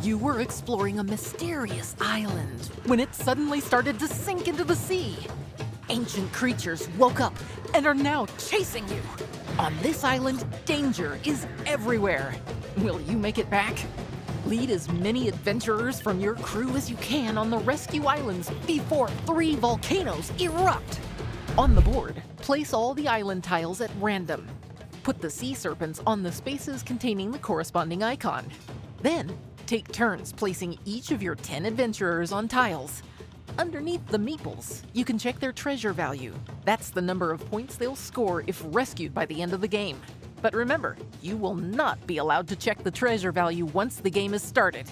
You were exploring a mysterious island when it suddenly started to sink into the sea. Ancient creatures woke up and are now chasing you. On this island, danger is everywhere. Will you make it back? Lead as many adventurers from your crew as you can on the rescue islands before 3 volcanoes erupt. On the board, place all the island tiles at random. Put the sea serpents on the spaces containing the corresponding icon. Then, take turns placing each of your 10 adventurers on tiles. Underneath the meeples, you can check their treasure value. That's the number of points they'll score if rescued by the end of the game. But remember, you will not be allowed to check the treasure value once the game is started.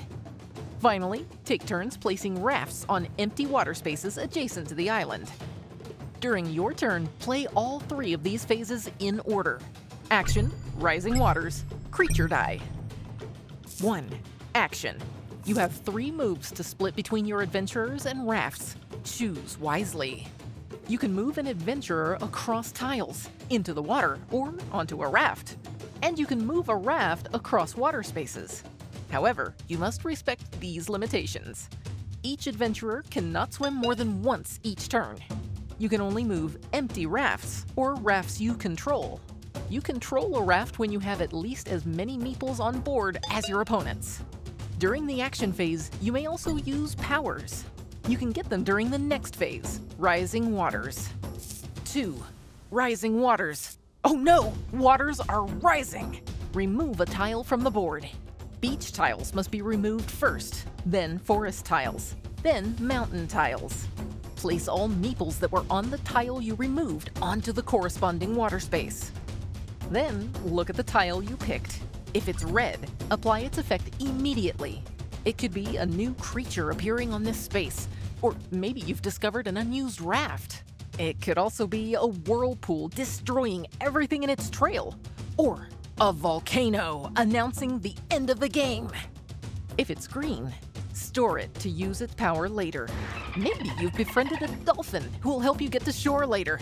Finally, take turns placing rafts on empty water spaces adjacent to the island. During your turn, play all 3 of these phases in order. Action, Rising Waters, Creature Die. 1. Action. You have 3 moves to split between your adventurers and rafts. Choose wisely. You can move an adventurer across tiles, into the water, or onto a raft. And you can move a raft across water spaces. However, you must respect these limitations. Each adventurer cannot swim more than once each turn. You can only move empty rafts, or rafts you control. You control a raft when you have at least as many meeples on board as your opponents. During the action phase, you may also use powers. You can get them during the next phase, Rising Waters. 2. Rising Waters. Oh no! Waters are rising! Remove a tile from the board. Beach tiles must be removed first, then forest tiles, then mountain tiles. Place all meeples that were on the tile you removed onto the corresponding water space. Then, look at the tile you picked. If it's red, apply its effect immediately. It could be a new creature appearing on this space, or maybe you've discovered an unused raft. It could also be a whirlpool destroying everything in its trail, or a volcano announcing the end of the game. If it's green, store it to use its power later. Maybe you've befriended a dolphin who will help you get to shore later.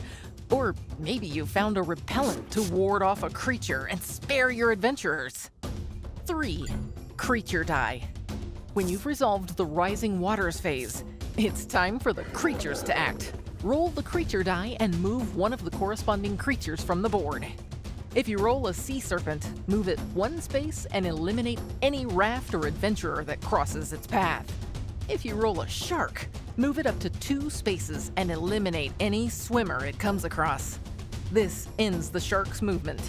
Or maybe you found a repellent to ward off a creature and spare your adventurers. 3. Creature Die. When you've resolved the Rising Waters phase, it's time for the creatures to act. Roll the creature die and move one of the corresponding creatures from the board. If you roll a sea serpent, move it 1 space and eliminate any raft or adventurer that crosses its path. If you roll a shark, move it up to 2 spaces and eliminate any swimmer it comes across. This ends the shark's movement.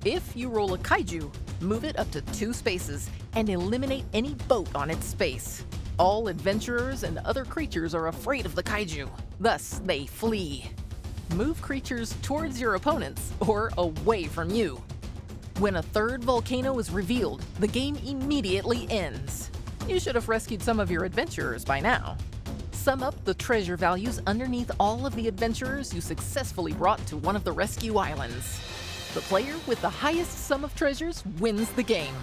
If you roll a kaiju, move it up to 2 spaces and eliminate any boat on its space. All adventurers and other creatures are afraid of the kaiju, thus they flee. Move creatures towards your opponents or away from you. When a 3rd volcano is revealed, the game immediately ends. You should have rescued some of your adventurers by now. Sum up the treasure values underneath all of the adventurers you successfully brought to one of the rescue islands. The player with the highest sum of treasures wins the game.